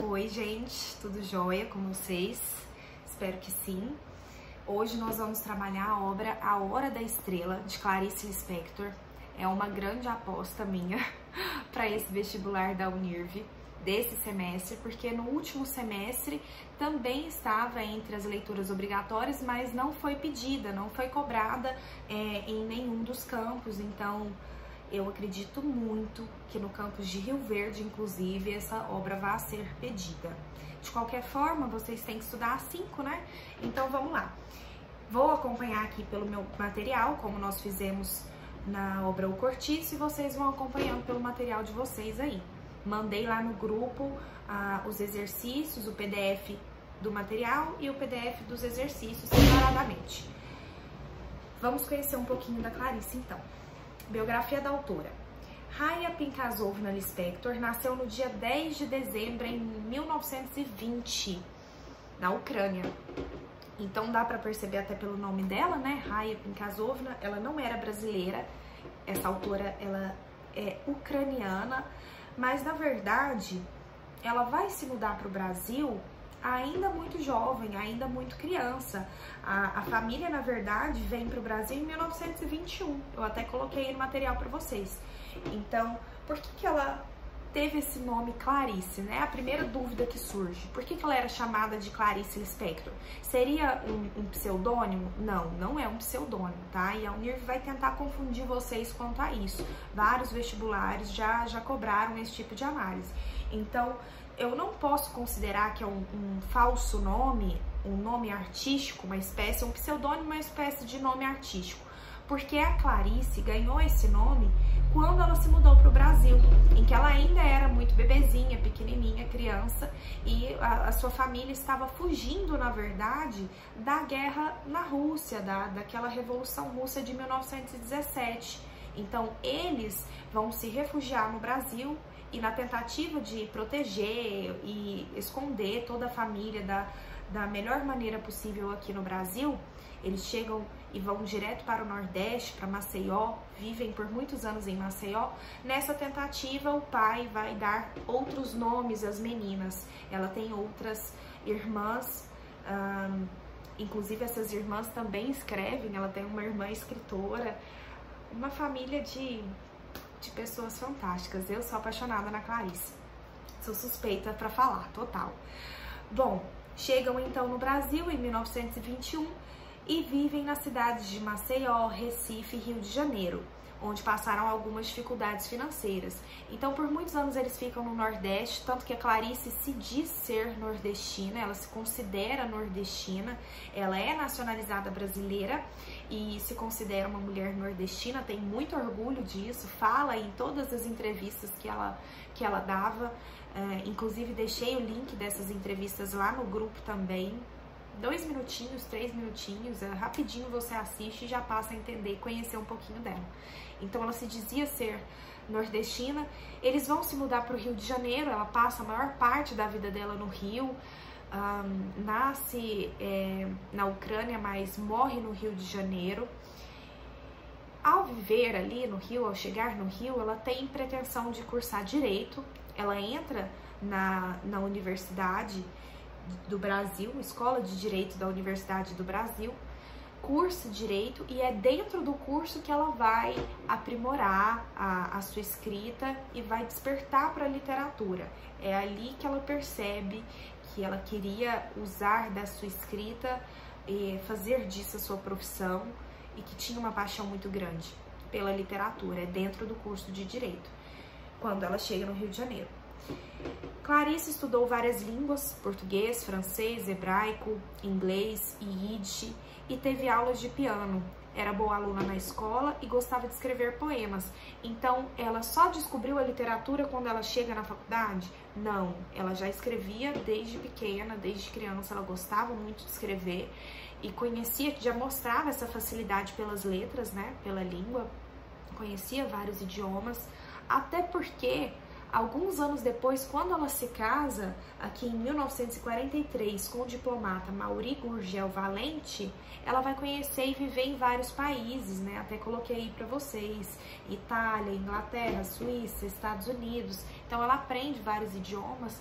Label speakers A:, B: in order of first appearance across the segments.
A: Oi, gente, tudo jóia com vocês? Espero que sim. Hoje nós vamos trabalhar a obra A Hora da Estrela, de Clarice Lispector. É uma grande aposta minha para esse vestibular da Unirv desse semestre, porque no último semestre também estava entre as leituras obrigatórias, mas não foi pedida, não foi cobrada em nenhum dos campos. Então, eu acredito muito que no campus de Rio Verde, inclusive, essa obra vai ser pedida. De qualquer forma, vocês têm que estudar às 5, né? Então, vamos lá. Vou acompanhar aqui pelo meu material, como nós fizemos na obra O Cortiço, e vocês vão acompanhando pelo material de vocês aí. Mandei lá no grupo os exercícios, o PDF do material e o PDF dos exercícios separadamente. Vamos conhecer um pouquinho da Clarice, então. Biografia da autora. Raya Pinkazovna Lispector nasceu no dia 10 de dezembro de 1920, na Ucrânia. Então dá para perceber até pelo nome dela, né? Raya Pinkazovna, ela não era brasileira. Essa autora, ela é ucraniana, mas na verdade ela vai se mudar para o Brasil ainda muito jovem, ainda muito criança. A família, na verdade, vem para o Brasil em 1921. Eu até coloquei no material para vocês. Então, por que ela teve esse nome Clarice, né? A primeira dúvida que surge. Por que ela era chamada de Clarice Lispector? Seria um pseudônimo? Não, não é um pseudônimo, tá? E a Unirv vai tentar confundir vocês quanto a isso. Vários vestibulares já cobraram esse tipo de análise. Então, eu não posso considerar que é um falso nome, um nome artístico, uma espécie, um pseudônimo, uma espécie de nome artístico. Porque a Clarice ganhou esse nome quando ela se mudou para o Brasil, em que ela ainda era muito bebezinha, pequenininha, criança, e a sua família estava fugindo, na verdade, da guerra na Rússia, daquela Revolução Russa de 1917. Então, eles vão se refugiar no Brasil, e na tentativa de proteger e esconder toda a família da melhor maneira possível aqui no Brasil, eles chegam e vão direto para o Nordeste, para Maceió, vivem por muitos anos em Maceió. Nessa tentativa, o pai vai dar outros nomes às meninas. Ela tem outras irmãs, inclusive essas irmãs também escrevem, ela tem uma irmã escritora, uma família de pessoas fantásticas. Eu sou apaixonada na Clarice, sou suspeita para falar, total. Bom, chegam então no Brasil em 1921 e vivem nas cidades de Maceió, Recife e Rio de Janeiro, onde passaram algumas dificuldades financeiras. Então, por muitos anos eles ficam no Nordeste, tanto que a Clarice se diz ser nordestina, ela se considera nordestina, ela é nacionalizada brasileira e se considera uma mulher nordestina, tem muito orgulho disso, fala em todas as entrevistas que ela dava, inclusive deixei o link dessas entrevistas lá no grupo também. 2 minutinhos, 3 minutinhos, rapidinho você assiste e já passa a entender, conhecer um pouquinho dela. Então ela se dizia ser nordestina. Eles vão se mudar para o Rio de Janeiro, ela passa a maior parte da vida dela no Rio, nasce na Ucrânia, mas morre no Rio de Janeiro. Ao viver ali no Rio, ao chegar no Rio, ela tem pretensão de cursar Direito. Ela entra na Universidade do Brasil, Escola de Direito da Universidade do Brasil, cursa Direito, e é dentro do curso que ela vai aprimorar a sua escrita e vai despertar para a literatura. É ali que ela percebe que ela queria usar da sua escrita e fazer disso a sua profissão, e que tinha uma paixão muito grande pela literatura. É dentro do curso de Direito, quando ela chega no Rio de Janeiro. Clarice estudou várias línguas, português, francês, hebraico, inglês e yiddish, e teve aulas de piano. Era boa aluna na escola e gostava de escrever poemas. Então, ela só descobriu a literatura quando ela chega na faculdade? Não, ela já escrevia desde pequena, desde criança, ela gostava muito de escrever e conhecia, já mostrava essa facilidade pelas letras, né, pela língua, conhecia vários idiomas, até porque alguns anos depois, quando ela se casa, aqui em 1943, com o diplomata Mauri Gurgel Valente, ela vai conhecer e viver em vários países, né? Até coloquei aí para vocês: Itália, Inglaterra, Suíça, Estados Unidos. Então ela aprende vários idiomas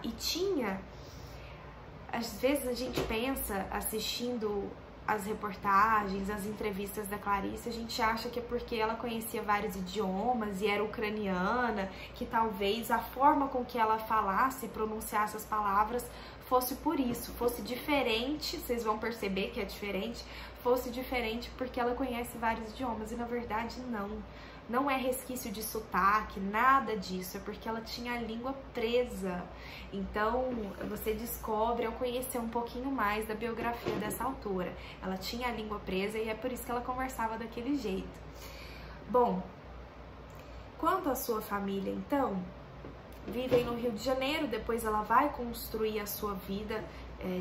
A: e tinha, às vezes a gente pensa, assistindo as reportagens, as entrevistas da Clarice, a gente acha que é porque ela conhecia vários idiomas e era ucraniana, que talvez a forma com que ela falasse e pronunciasse as palavras fosse por isso, fosse diferente, vocês vão perceber que é diferente, fosse diferente porque ela conhece vários idiomas, e na verdade não é resquício de sotaque, nada disso, é porque ela tinha a língua presa. Então, você descobre ao conhecer um pouquinho mais da biografia dessa autora. Ela tinha a língua presa e é por isso que ela conversava daquele jeito. Bom, quanto à sua família, então, vivem no Rio de Janeiro, depois ela vai construir a sua vida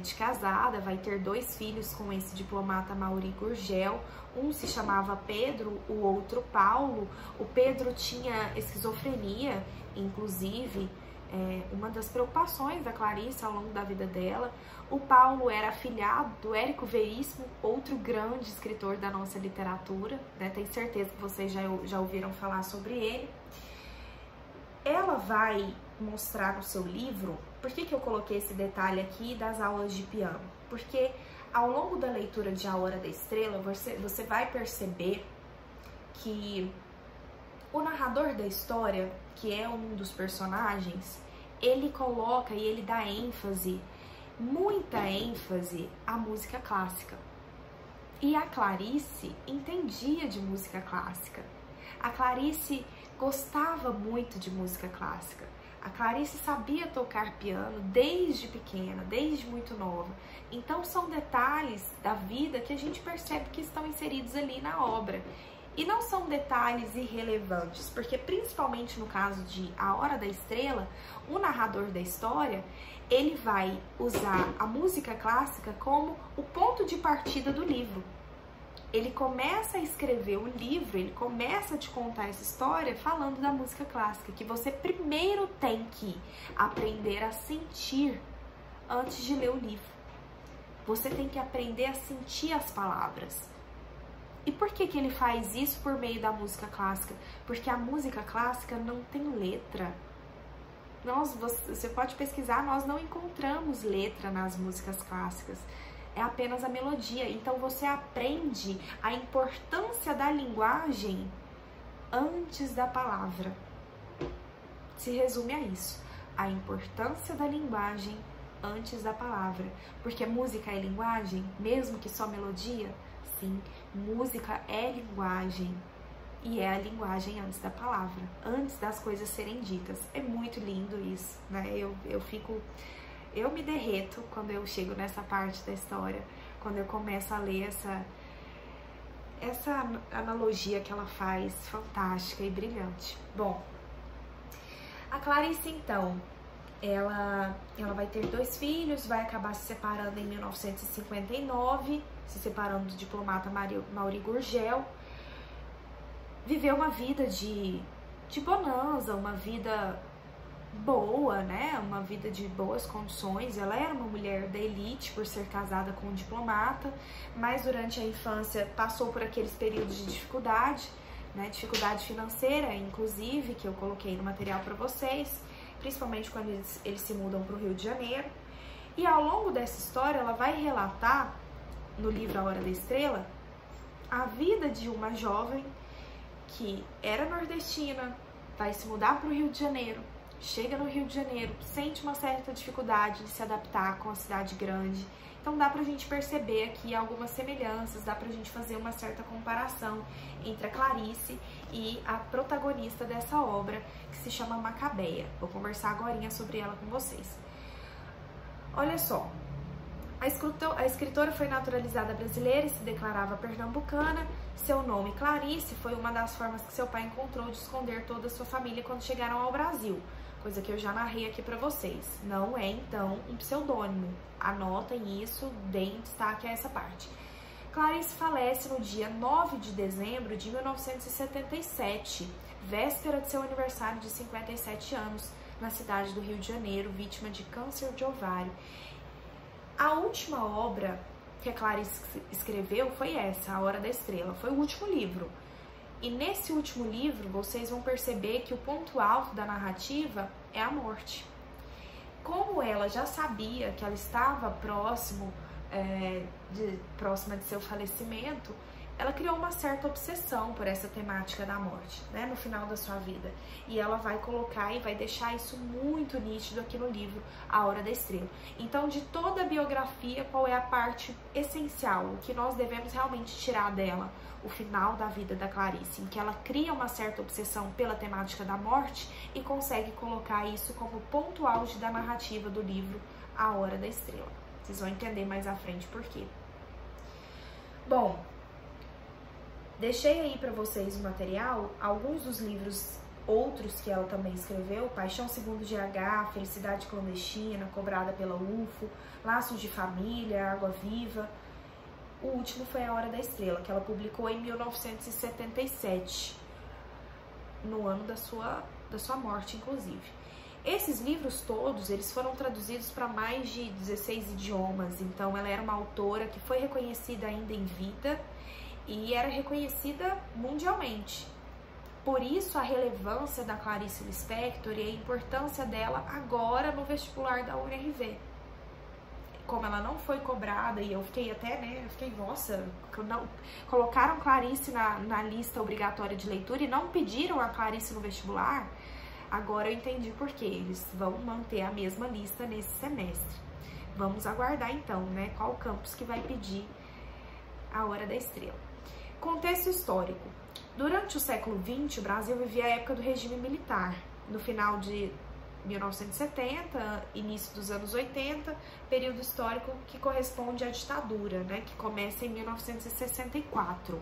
A: de casada, vai ter 2 filhos com esse diplomata Mauri Gurgel. Um se chamava Pedro, o outro Paulo. O Pedro tinha esquizofrenia, inclusive, uma das preocupações da Clarice ao longo da vida dela. O Paulo era afilhado do Érico Veríssimo, outro grande escritor da nossa literatura, né? Tenho certeza que vocês já ouviram falar sobre ele. Ela vai mostrar no seu livro, por que eu coloquei esse detalhe aqui das aulas de piano? Porque ao longo da leitura de A Hora da Estrela, você vai perceber que o narrador da história, que é um dos personagens, ele coloca e ele dá ênfase, muita ênfase, à música clássica. E a Clarice entendia de música clássica. A Clarice gostava muito de música clássica. A Clarice sabia tocar piano desde pequena, desde muito nova. Então são detalhes da vida que a gente percebe que estão inseridos ali na obra. E não são detalhes irrelevantes, porque principalmente no caso de A Hora da Estrela, o narrador da história, ele vai usar a música clássica como o ponto de partida do livro. Ele começa a escrever o livro, ele começa a te contar essa história falando da música clássica, que você primeiro tem que aprender a sentir antes de ler o livro. Você tem que aprender a sentir as palavras. E por que ele faz isso por meio da música clássica? Porque a música clássica não tem letra. Você pode pesquisar, nós não encontramos letra nas músicas clássicas. É apenas a melodia. Então você aprende a importância da linguagem antes da palavra. Se resume a isso. A importância da linguagem antes da palavra. Porque música é linguagem, mesmo que só melodia? Sim, música é linguagem. E é a linguagem antes da palavra, antes das coisas serem ditas. É muito lindo isso, né? Eu me derreto quando eu chego nessa parte da história, quando eu começo a ler essa analogia que ela faz, fantástica e brilhante. Bom, a Clarice, então, ela vai ter 2 filhos, vai acabar se separando em 1959, se separando do diplomata Mauri Gurgel. Viveu uma vida de bonança, uma vida boa, né? Uma vida de boas condições. Ela era uma mulher da elite por ser casada com um diplomata, mas durante a infância passou por aqueles períodos de dificuldade, né? Dificuldade financeira, inclusive, que eu coloquei no material para vocês, principalmente quando eles se mudam para o Rio de Janeiro. E ao longo dessa história, ela vai relatar, no livro A Hora da Estrela, a vida de uma jovem que era nordestina, vai se mudar para o Rio de Janeiro, chega no Rio de Janeiro, sente uma certa dificuldade de se adaptar com a cidade grande. Então dá pra gente perceber aqui algumas semelhanças, dá pra gente fazer uma certa comparação entre a Clarice e a protagonista dessa obra, que se chama Macabeia. Vou conversar agorinha sobre ela com vocês. Olha só, a escritora foi naturalizada brasileira e se declarava pernambucana. Seu nome, Clarice, foi uma das formas que seu pai encontrou de esconder toda a sua família quando chegaram ao Brasil, coisa que eu já narrei aqui pra vocês. Não é, então, um pseudônimo. Anotem isso, deem destaque a essa parte. Clarice falece no dia 9 de dezembro de 1977, véspera de seu aniversário de 57 anos, na cidade do Rio de Janeiro, vítima de câncer de ovário. A última obra que a Clarice escreveu foi essa, A Hora da Estrela. Foi o último livro. E nesse último livro, vocês vão perceber que o ponto alto da narrativa é a morte. ela já sabia que ela estava próxima de seu falecimento, ela criou uma certa obsessão por essa temática da morte, né, no final da sua vida. E ela vai colocar e vai deixar isso muito nítido aqui no livro A Hora da Estrela. Então, de toda a biografia, qual é a parte essencial, o que nós devemos realmente tirar dela? O final da vida da Clarice, em que ela cria uma certa obsessão pela temática da morte e consegue colocar isso como ponto auge da narrativa do livro A Hora da Estrela. Vocês vão entender mais à frente por quê. Bom, deixei aí para vocês o material, alguns dos livros outros que ela também escreveu: Paixão Segundo GH, Felicidade Clandestina, Cobrada pela UFO, Laços de Família, Água Viva. O último foi A Hora da Estrela, que ela publicou em 1977, no ano da sua morte, inclusive. Esses livros todos, eles foram traduzidos para mais de 16 idiomas, então ela era uma autora que foi reconhecida ainda em vida e era reconhecida mundialmente. Por isso a relevância da Clarice Lispector e a importância dela agora no vestibular da UNRV. Como ela não foi cobrada, e eu fiquei até, nossa, não, colocaram Clarice na lista obrigatória de leitura e não pediram a Clarice no vestibular, agora eu entendi por quê. Eles vão manter a mesma lista nesse semestre. Vamos aguardar então, né, qual campus que vai pedir A Hora da Estrela. Contexto histórico. Durante o século XX, o Brasil vivia a época do regime militar. No final de 1970, início dos anos 80, período histórico que corresponde à ditadura, né, que começa em 1964.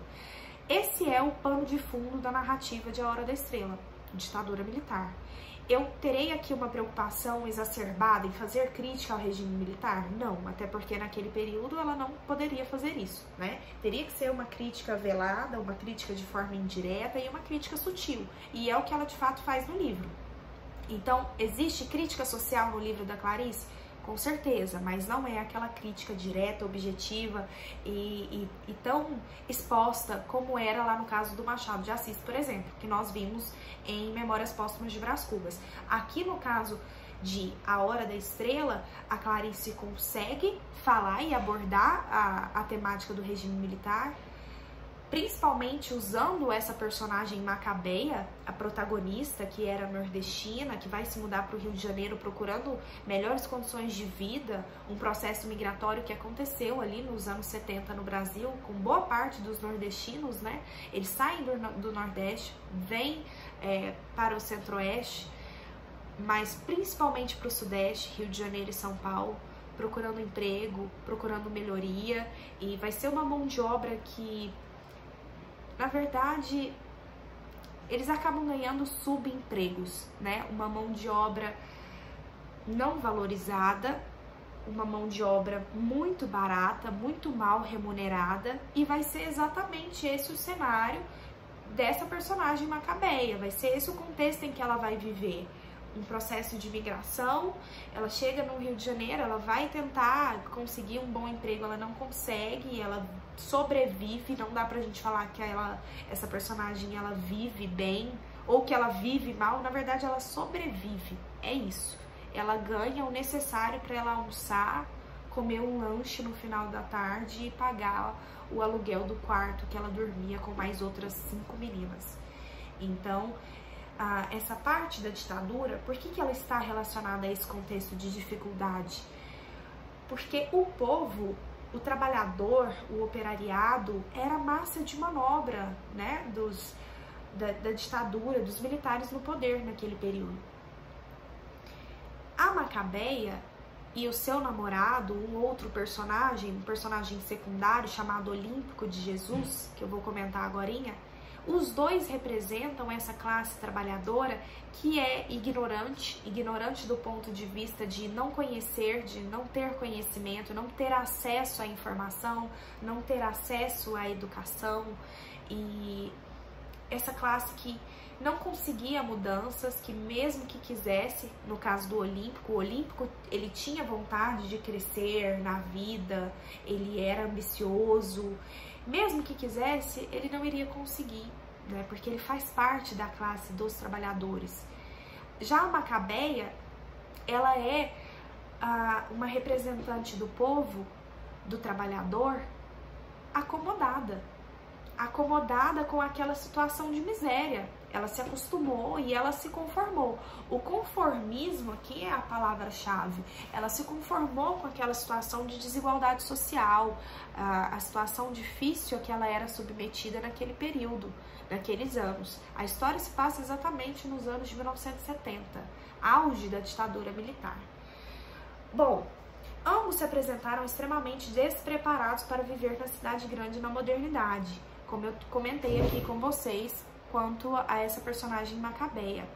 A: Esse é o pano de fundo da narrativa de A Hora da Estrela, ditadura militar. Eu terei aqui uma preocupação exacerbada em fazer crítica ao regime militar? Não, até porque naquele período ela não poderia fazer isso, né? Teria que ser uma crítica velada, uma crítica de forma indireta e uma crítica sutil. E é o que ela de fato faz no livro. Então, existe crítica social no livro da Clarice? Com certeza, mas não é aquela crítica direta, objetiva e tão exposta como era lá no caso do Machado de Assis, por exemplo, que nós vimos em Memórias Póstumas de Brás Cubas. Aqui no caso de A Hora da Estrela, a Clarice consegue falar e abordar a temática do regime militar, principalmente usando essa personagem Macabeia, a protagonista, que era nordestina, que vai se mudar para o Rio de Janeiro procurando melhores condições de vida, um processo migratório que aconteceu ali nos anos 70 no Brasil, com boa parte dos nordestinos, né? Eles saem do Nordeste, vêm para o Centro-Oeste, mas principalmente para o Sudeste, Rio de Janeiro e São Paulo, procurando emprego, procurando melhoria, e vai ser uma mão de obra que, na verdade, eles acabam ganhando subempregos, né? Uma mão de obra não valorizada, uma mão de obra muito barata, muito mal remunerada, e vai ser exatamente esse o cenário dessa personagem Macabeia, vai ser esse o contexto em que ela vai viver. Um processo de migração, ela chega no Rio de Janeiro, ela vai tentar conseguir um bom emprego, ela não consegue, ela sobrevive, não dá pra gente falar que essa personagem ela vive bem ou que ela vive mal, na verdade ela sobrevive, é isso. Ela ganha o necessário para ela almoçar, comer um lanche no final da tarde e pagar o aluguel do quarto que ela dormia com mais outras 5 meninas. Então, essa parte da ditadura, por que ela está relacionada a esse contexto de dificuldade? Porque o povo, o trabalhador, o operariado, era massa de manobra, né, da ditadura, dos militares no poder naquele período. A Macabeia e o seu namorado, um outro personagem, um personagem secundário chamado Olímpico de Jesus, que eu vou comentar agorinha, os dois representam essa classe trabalhadora que é ignorante do ponto de vista de não conhecer, de não ter conhecimento, não ter acesso à informação, não ter acesso à educação, e essa classe que não conseguia mudanças, que mesmo que quisesse, no caso do Olímpico, o Olímpico ele tinha vontade de crescer na vida, ele era ambicioso, mesmo que quisesse, ele não iria conseguir, né? Porque ele faz parte da classe dos trabalhadores. Já a Macabeia, ela é uma representante do povo, do trabalhador, acomodada com aquela situação de miséria. Ela se acostumou e ela se conformou. O conformismo aqui é a palavra-chave. Ela se conformou com aquela situação de desigualdade social, a situação difícil a que ela era submetida naquele período, naqueles anos. A história se passa exatamente nos anos de 1970, auge da ditadura militar. Bom, ambos se apresentaram extremamente despreparados para viver na cidade grande na modernidade, como eu comentei aqui com vocês, quanto a essa personagem Macabeia.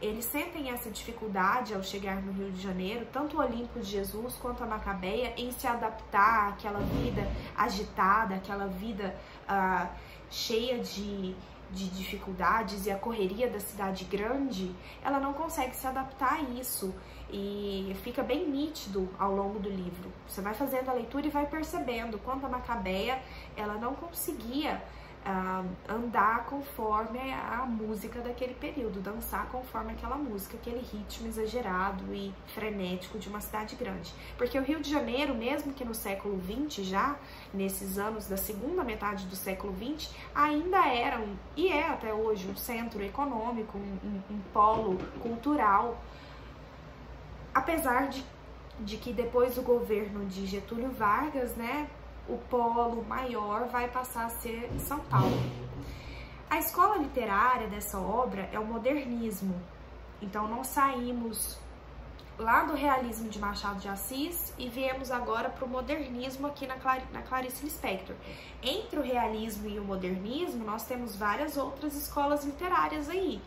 A: Eles sentem essa dificuldade ao chegar no Rio de Janeiro, tanto o Olimpo de Jesus quanto a Macabeia, em se adaptar àquela vida agitada, àquela vida cheia de dificuldades, e a correria da cidade grande. Ela não consegue se adaptar a isso, e fica bem nítido ao longo do livro. Você vai fazendo a leitura e vai percebendo quanto a Macabeia, ela não conseguia andar conforme a música daquele período, dançar conforme aquela música, aquele ritmo exagerado e frenético de uma cidade grande. Porque o Rio de Janeiro, mesmo que no século XX, já nesses anos da segunda metade do século XX, ainda era, e é até hoje, um centro econômico, um polo cultural, apesar de que depois do governo de Getúlio Vargas, né, o polo maior vai passar a ser São Paulo. A escola literária dessa obra é o modernismo. Então nós saímos lá do realismo de Machado de Assis e viemos agora para o modernismo aqui na Clarice Lispector. Entre o realismo e o modernismo, nós temos várias outras escolas literárias aí.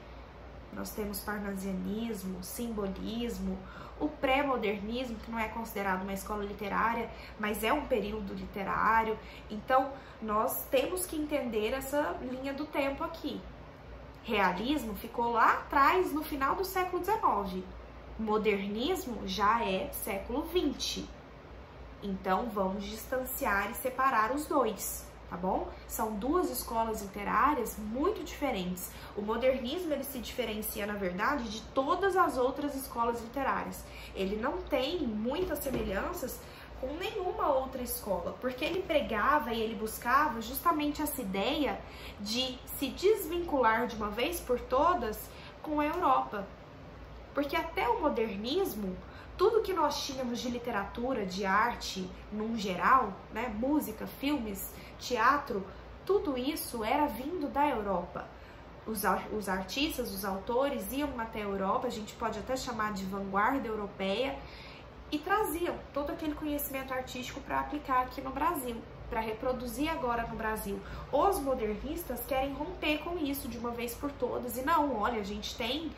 A: Nós temos parnasianismo, simbolismo, o pré-modernismo, que não é considerado uma escola literária, mas é um período literário. Então, nós temos que entender essa linha do tempo aqui. Realismo ficou lá atrás, no final do século XIX. Modernismo já é século XX. Então, vamos distanciar e separar os dois, tá bom? São duas escolas literárias muito diferentes. O modernismo, ele se diferencia, na verdade, de todas as outras escolas literárias. Ele não tem muitas semelhanças com nenhuma outra escola, porque ele pregava e ele buscava justamente essa ideia de se desvincular de uma vez por todas com a Europa. Porque até o modernismo, tudo que nós tínhamos de literatura, de arte, num geral, né, música, filmes, teatro, tudo isso era vindo da Europa. Os artistas, os autores iam até a Europa, a gente pode até chamar de vanguarda europeia, e traziam todo aquele conhecimento artístico para aplicar aqui no Brasil, para reproduzir agora no Brasil. Os modernistas querem romper com isso de uma vez por todas, e não, olha, a gente tem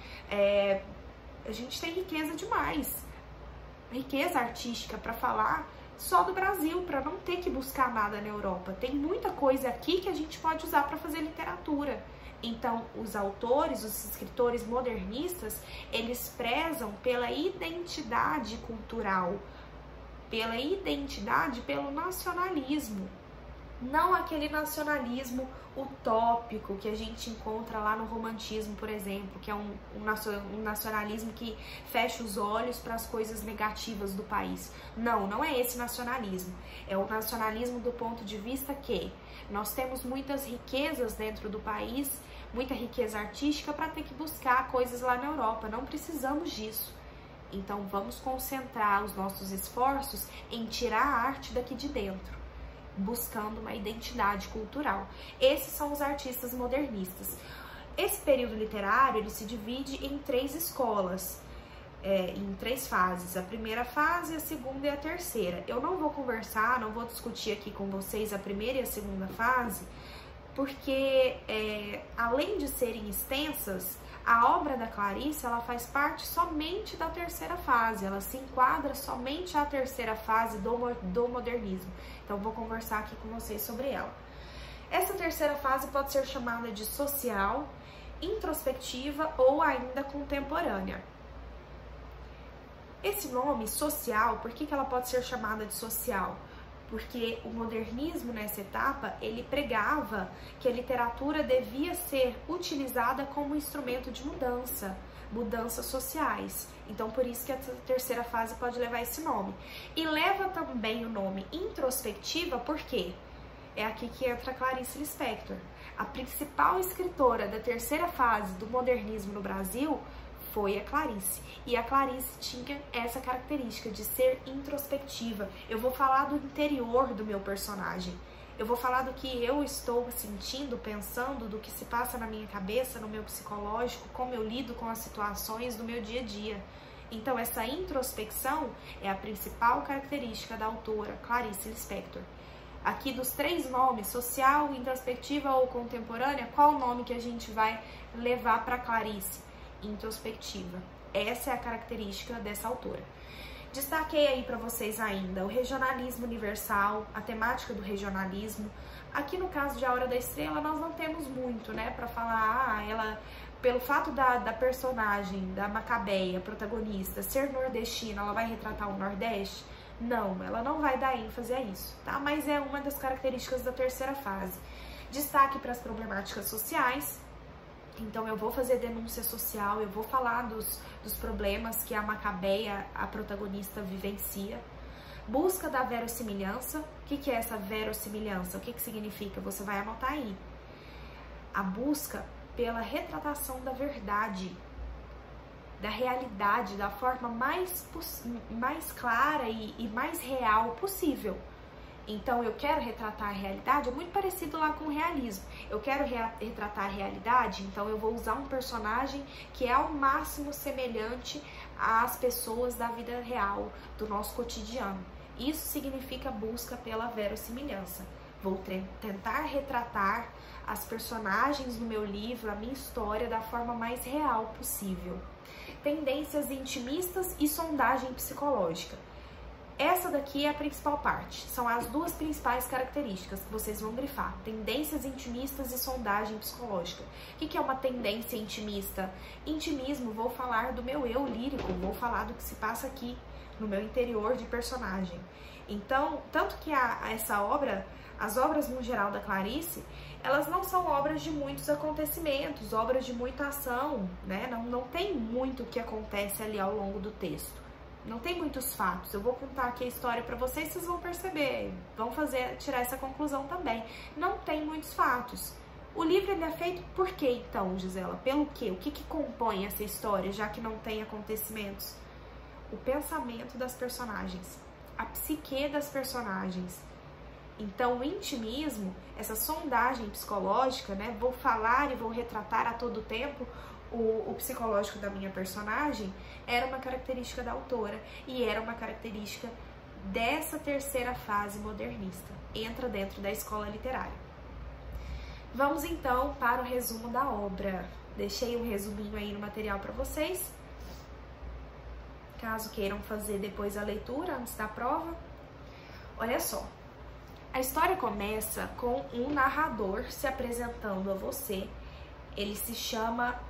A: riqueza demais, riqueza artística para falar só do Brasil, para não ter que buscar nada na Europa. Tem muita coisa aqui que a gente pode usar para fazer literatura. Então, os autores, os escritores modernistas, eles prezam pela identidade cultural, pela identidade, pelo nacionalismo. Não aquele nacionalismo utópico que a gente encontra lá no romantismo, por exemplo, que é um nacionalismo que fecha os olhos para as coisas negativas do país. Não, não é esse nacionalismo. É o nacionalismo do ponto de vista que nós temos muitas riquezas dentro do país, muita riqueza artística para ter que buscar coisas lá na Europa. Não precisamos disso. Então vamos concentrar os nossos esforços em tirar a arte daqui de dentro, buscando uma identidade cultural. Esses são os artistas modernistas. Esse período literário, ele se divide em três escolas, em três fases. A primeira fase, a segunda e a terceira. Eu não vou conversar, não vou discutir aqui com vocês a primeira e a segunda fase, porque além de serem extensas, a obra da Clarice, ela faz parte somente da terceira fase, ela se enquadra somente à terceira fase do modernismo. Então, vou conversar aqui com vocês sobre ela. Essa terceira fase pode ser chamada de social, introspectiva ou ainda contemporânea. Esse nome, social, por que ela pode ser chamada de social? Porque o modernismo, nessa etapa, ele pregava que a literatura devia ser utilizada como instrumento de mudança. mudanças sociais. Então, por isso que a terceira fase pode levar esse nome. E leva também o nome introspectiva, por quê? É aqui que entra Clarice Lispector. A principal escritora da terceira fase do modernismo no Brasil foi a Clarice. E a Clarice tinha essa característica de ser introspectiva. Eu vou falar do interior do meu personagem. Eu vou falar do que eu estou sentindo, pensando, do que se passa na minha cabeça, no meu psicológico, como eu lido com as situações do meu dia a dia. Então, essa introspecção é a principal característica da autora Clarice Lispector. Aqui dos 3 nomes, social, introspectiva ou contemporânea, qual o nome que a gente vai levar para Clarice? Introspectiva. Essa é a característica dessa autora. Destaquei aí para vocês ainda o regionalismo universal, a temática do regionalismo. Aqui no caso de A Hora da Estrela nós não temos muito, né, para falar, ela, pelo fato da personagem, da Macabeia, protagonista, ser nordestina, ela vai retratar o Nordeste? Não, ela não vai dar ênfase a isso, tá? Mas é uma das características da terceira fase. Destaque para as problemáticas sociais. Então eu vou fazer denúncia social, eu vou falar dos problemas que a Macabeia, a protagonista, vivencia. Busca da verossimilhança. O que é essa verossimilhança? O que significa? Você vai anotar aí. A busca pela retratação da verdade, da realidade, da forma mais clara e mais real possível. Então, eu quero retratar a realidade, é muito parecido lá com o realismo. Eu quero retratar a realidade, então eu vou usar um personagem que é ao máximo semelhante às pessoas da vida real, do nosso cotidiano. Isso significa busca pela verossimilhança. Vou tentar retratar as personagens no meu livro, a minha história, da forma mais real possível. Tendências intimistas e sondagem psicológica. Essa daqui é a principal parte, são as 2 principais características que vocês vão grifar, tendências intimistas e sondagem psicológica. O que é uma tendência intimista? Intimismo, vou falar do meu eu lírico, vou falar do que se passa aqui, no meu interior de personagem. Então, tanto que essa obra, as obras no geral da Clarice, elas não são obras de muitos acontecimentos, obras de muita ação, né? Não tem muito que acontece ali ao longo do texto. Não tem muitos fatos. Eu vou contar aqui a história para vocês, vocês vão perceber, vão tirar essa conclusão também. Não tem muitos fatos. O livro ele é feito por quê, então, Gisela? Pelo quê? O que compõe essa história, já que não tem acontecimentos? O pensamento das personagens, a psique das personagens. Então, o intimismo, essa sondagem psicológica, né? Vou falar e vou retratar a todo tempo o psicológico da minha personagem, era uma característica da autora e era uma característica dessa terceira fase modernista. Entra dentro da escola literária. Vamos então para o resumo da obra. Deixei um resuminho aí no material para vocês, caso queiram fazer depois a leitura antes da prova. Olha só, a história começa com um narrador se apresentando a você. Ele se chama...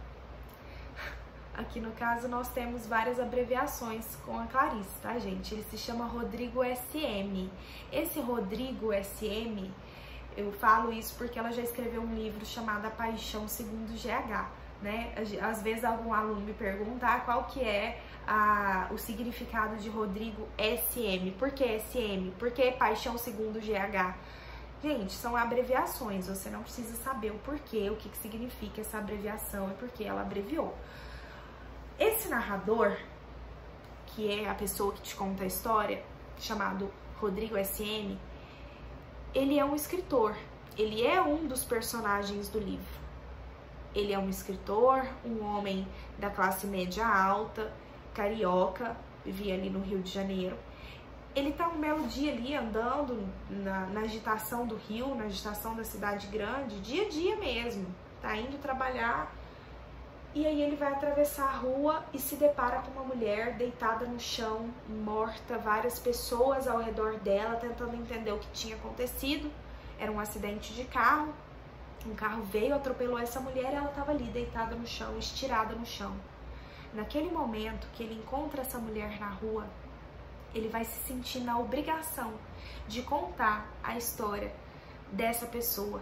A: Aqui no caso nós temos várias abreviações com a Clarice, tá, gente? Ele se chama Rodrigo SM. Esse Rodrigo SM, eu falo isso porque ela já escreveu um livro chamado A Paixão Segundo GH, né? Às vezes algum aluno me pergunta qual que é o significado de Rodrigo SM. Por que SM? Por que Paixão Segundo GH? Gente, são abreviações, você não precisa saber o porquê, o que significa essa abreviação e por que ela abreviou. Esse narrador, que é a pessoa que te conta a história, chamado Rodrigo SM, ele é um escritor, ele é um dos personagens do livro. Ele é um escritor, um homem da classe média alta, carioca, vivia ali no Rio de Janeiro. Ele tá um belo dia ali andando na agitação do Rio, na agitação da cidade grande, dia a dia mesmo, tá indo trabalhar. E aí ele vai atravessar a rua e se depara com uma mulher deitada no chão, morta, várias pessoas ao redor dela tentando entender o que tinha acontecido. Era um acidente de carro, um carro veio, atropelou essa mulher e ela estava ali deitada no chão, estirada no chão. Naquele momento que ele encontra essa mulher na rua, ele vai se sentir na obrigação de contar a história dessa pessoa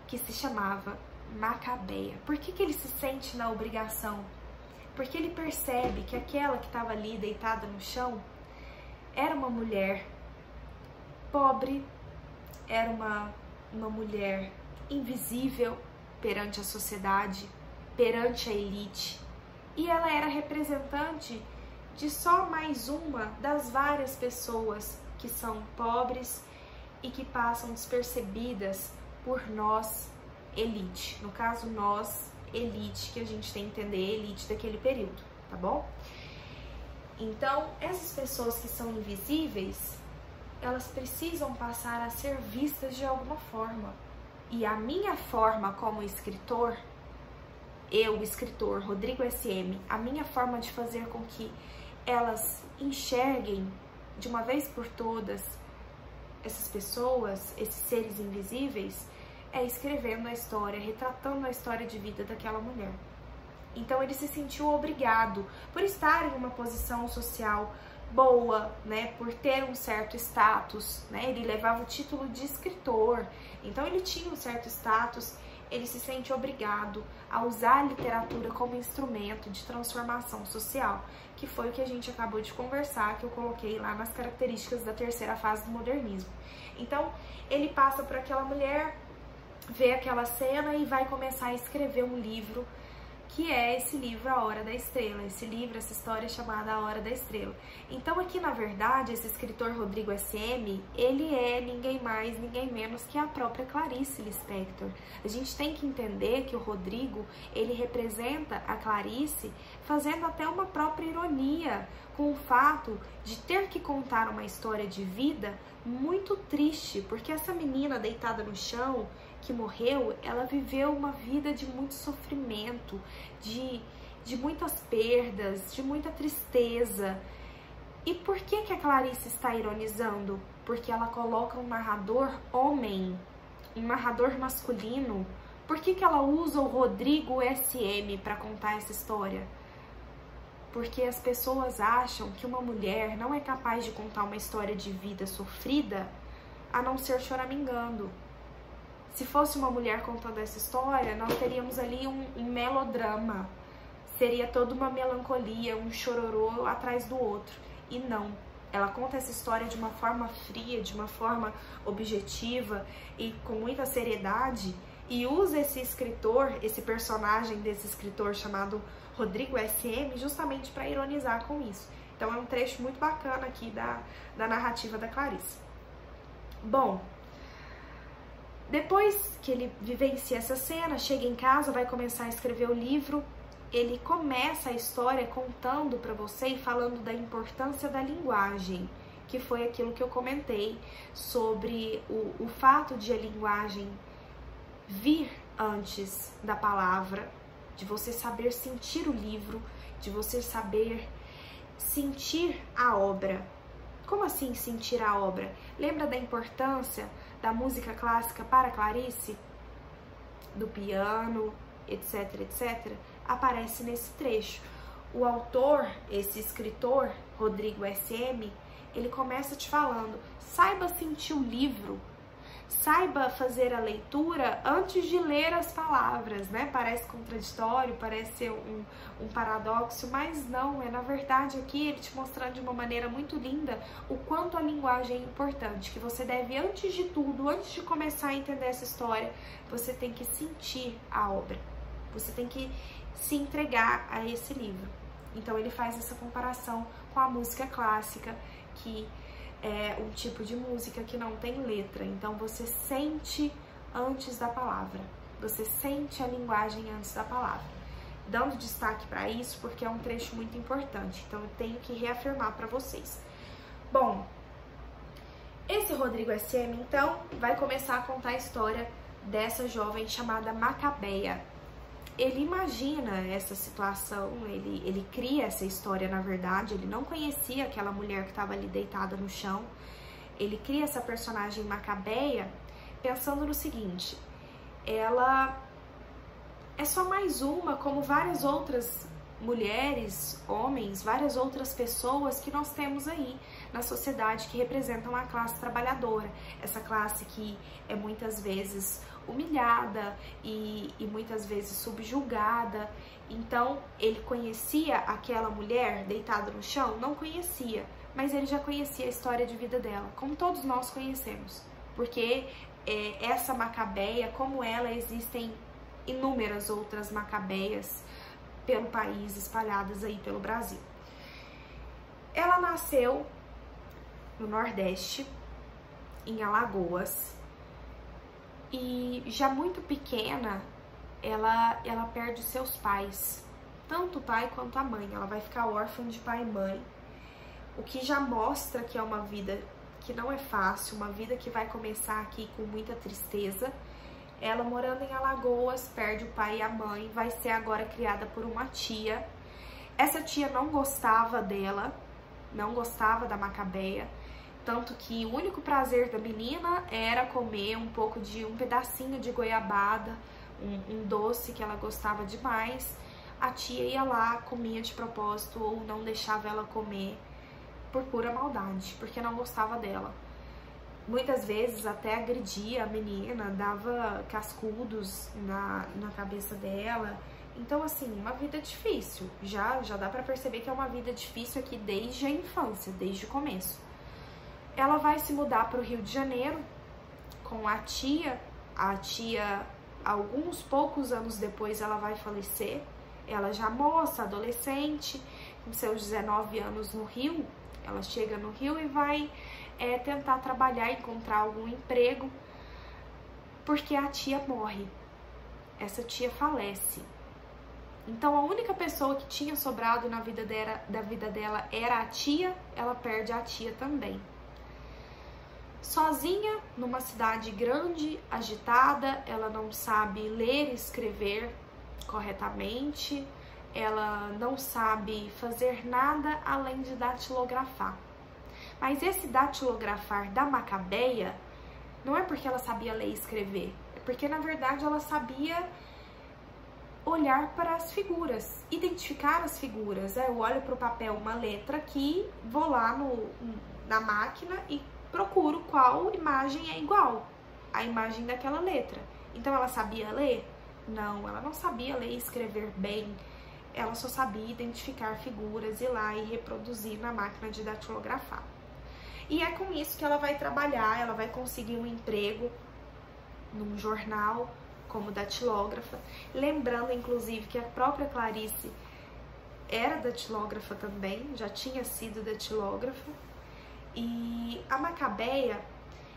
A: que se chamava Macabeia. Por que ele se sente na obrigação? porque ele percebe que aquela que estava ali deitada no chão era uma mulher pobre, era uma mulher invisível perante a sociedade, perante a elite, e ela era representante de só mais uma das várias pessoas que são pobres e que passam despercebidas por nós, elite. No caso, nós, elite, que a gente tem que entender elite daquele período, tá bom? Então, essas pessoas que são invisíveis, elas precisam passar a ser vistas de alguma forma. E a minha forma como escritor, eu, escritor, Rodrigo SM, a minha forma de fazer com que elas enxerguem de uma vez por todas essas pessoas, esses seres invisíveis, é escrevendo a história, retratando a história de vida daquela mulher. Então ele se sentiu obrigado, por estar em uma posição social boa, né, por ter um certo status, né, ele levava o título de escritor, então ele tinha um certo status, ele se sente obrigado a usar a literatura como instrumento de transformação social, que foi o que a gente acabou de conversar, que eu coloquei lá nas características da terceira fase do modernismo. Então ele passa por aquela mulher, vê aquela cena e vai começar a escrever um livro, que é esse livro A Hora da Estrela, esse livro, essa história chamada A Hora da Estrela. Então aqui, na verdade, esse escritor Rodrigo SM, ele é ninguém mais, ninguém menos que a própria Clarice Lispector. A gente tem que entender que o Rodrigo, ele representa a Clarice, fazendo até uma própria ironia com o fato de ter que contar uma história de vida muito triste, porque essa menina deitada no chão, que morreu, ela viveu uma vida de muito sofrimento, de muitas perdas, de muita tristeza. E por que a Clarice está ironizando? Porque ela coloca um narrador homem, um narrador masculino. Por que ela usa o Rodrigo SM para contar essa história? Porque as pessoas acham que uma mulher não é capaz de contar uma história de vida sofrida a não ser choramingando. Se fosse uma mulher contando essa história, nós teríamos ali um melodrama. Seria toda uma melancolia, um chororô atrás do outro. E não. Ela conta essa história de uma forma fria, de uma forma objetiva e com muita seriedade. E usa esse escritor, esse personagem desse escritor chamado Rodrigo SM, justamente para ironizar com isso. Então é um trecho muito bacana aqui da narrativa da Clarice. Bom, depois que ele vivencia essa cena, chega em casa, vai começar a escrever o livro, ele começa a história contando para você e falando da importância da linguagem, que foi aquilo que eu comentei sobre o fato de a linguagem vir antes da palavra, de você saber sentir o livro, de você saber sentir a obra. Como assim sentir a obra? Lembra da importância da música clássica para Clarice? Do piano, etc, etc? Aparece nesse trecho. O autor, esse escritor, Rodrigo SM, ele começa te falando, saiba sentir o livro, saiba fazer a leitura antes de ler as palavras, né? Parece contraditório, parece ser um paradoxo, mas não, é na verdade aqui ele te mostrando de uma maneira muito linda o quanto a linguagem é importante, que você deve, antes de tudo, antes de começar a entender essa história, você tem que sentir a obra, você tem que se entregar a esse livro. Então ele faz essa comparação com a música clássica, que é um tipo de música que não tem letra, então você sente antes da palavra, você sente a linguagem antes da palavra, dando destaque para isso porque é um trecho muito importante, então eu tenho que reafirmar para vocês. Bom, esse Rodrigo SM então vai começar a contar a história dessa jovem chamada Macabeia. Ele imagina essa situação, ele cria essa história, na verdade, ele não conhecia aquela mulher que estava ali deitada no chão, ele cria essa personagem Macabeia pensando no seguinte, ela é só mais uma, como várias outras mulheres, homens, várias outras pessoas que nós temos aí na sociedade que representam a classe trabalhadora, essa classe que é muitas vezes humilhada e muitas vezes subjugada. Então, ele conhecia aquela mulher deitada no chão? Não conhecia, mas ele já conhecia a história de vida dela, como todos nós conhecemos, porque essa Macabeia, como ela, existem inúmeras outras Macabeias pelo país, espalhadas aí pelo Brasil. Ela nasceu no Nordeste, em Alagoas, e já muito pequena ela perde seus pais, tanto o pai quanto a mãe. Ela vai ficar órfã de pai e mãe, o que já mostra que é uma vida que não é fácil, uma vida que vai começar aqui com muita tristeza. Ela, morando em Alagoas, perde o pai e a mãe, vai ser agora criada por uma tia. Essa tia não gostava dela, não gostava da Macabeia, tanto que o único prazer da menina era comer um pedacinho de goiabada, um doce que ela gostava demais. A tia ia lá, comia de propósito ou não deixava ela comer por pura maldade, porque não gostava dela. Muitas vezes até agredia a menina, dava cascudos na cabeça dela. Então, assim, uma vida difícil. Já dá pra perceber que é uma vida difícil aqui desde a infância, desde o começo. Ela vai se mudar para o Rio de Janeiro com a tia. A tia, alguns poucos anos depois, ela vai falecer. Ela já moça, adolescente, com seus 19 anos no Rio. Ela chega no Rio e vai tentar trabalhar, encontrar algum emprego, porque a tia morre. Essa tia falece. Então, a única pessoa que tinha sobrado na vida dela era a tia. Ela perde a tia também. Sozinha, numa cidade grande, agitada, ela não sabe ler e escrever corretamente, ela não sabe fazer nada além de datilografar. Mas esse datilografar da Macabeia não é porque ela sabia ler e escrever, é porque na verdade ela sabia olhar para as figuras, identificar as figuras. Eu olho para o papel uma letra aqui, vou lá na máquina e procuro qual imagem é igual à imagem daquela letra. Então ela sabia ler? Não, ela não sabia ler e escrever bem. Ela só sabia identificar figuras, ir lá e reproduzir na máquina de datilografar. E é com isso que ela vai trabalhar, ela vai conseguir um emprego num jornal como datilógrafa. Lembrando, inclusive, que a própria Clarice era datilógrafa também, já tinha sido datilógrafa. E a Macabeia,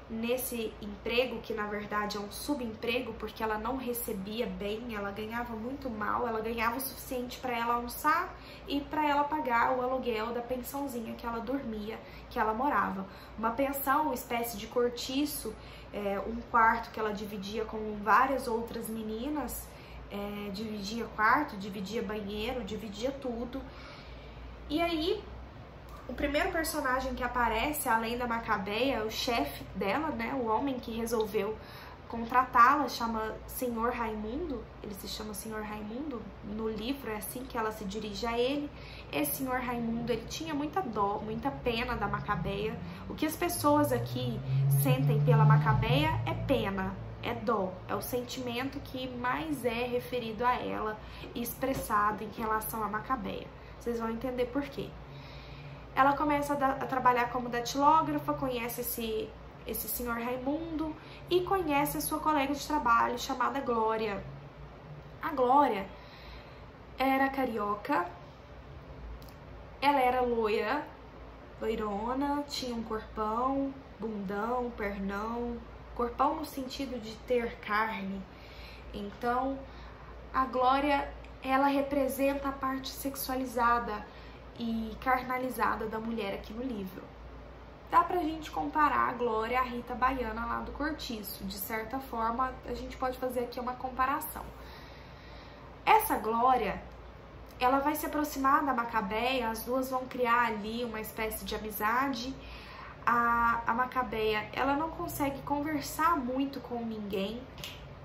A: nesse emprego, que na verdade é um subemprego, porque ela não recebia bem, ela ganhava muito mal, ela ganhava o suficiente para ela almoçar e para ela pagar o aluguel da pensãozinha que ela dormia, que ela morava. Uma pensão, uma espécie de cortiço, um quarto que ela dividia com várias outras meninas, dividia quarto, dividia banheiro, dividia tudo. E aí, o primeiro personagem que aparece, além da Macabeia, é o chefe dela, né? O homem que resolveu contratá-la, chama Senhor Raimundo. Ele se chama Senhor Raimundo. No livro é assim que ela se dirige a ele. Esse Senhor Raimundo, ele tinha muita dó, muita pena da Macabeia. O que as pessoas aqui sentem pela Macabeia é pena, é dó. É o sentimento que mais é referido a ela e expressado em relação à Macabeia. Vocês vão entender por quê. Ela começa a trabalhar como datilógrafa, conhece esse senhor Raimundo e conhece a sua colega de trabalho chamada Glória. A Glória era carioca, ela era loirona, tinha um corpão, bundão, pernão, corpão no sentido de ter carne. Então, a Glória, ela representa a parte sexualizada e carnalizada da mulher aqui no livro. Dá pra gente comparar a Glória à Rita Baiana lá do Cortiço. De certa forma, a gente pode fazer aqui uma comparação. Essa Glória, ela vai se aproximar da Macabeia, as duas vão criar ali uma espécie de amizade. A Macabeia, ela não consegue conversar muito com ninguém,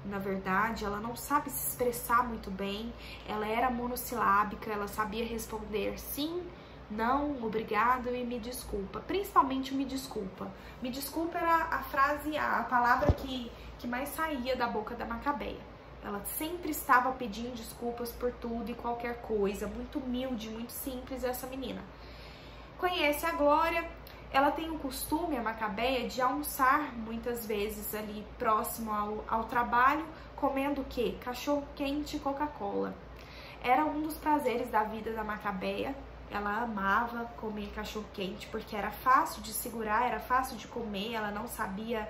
A: na verdade, ela não sabe se expressar muito bem, ela era monossilábica, ela sabia responder sim, não, obrigado e me desculpa, principalmente me desculpa. Me desculpa era a frase, a palavra que mais saía da boca da Macabeia. Ela sempre estava pedindo desculpas por tudo e qualquer coisa, muito humilde, muito simples essa menina. Conhece a Glória, ela tem o costume, a Macabeia, de almoçar muitas vezes ali próximo ao trabalho, comendo o quê? Cachorro quente e Coca-Cola. Era um dos prazeres da vida da Macabeia. Ela amava comer cachorro quente porque era fácil de segurar, era fácil de comer, ela não sabia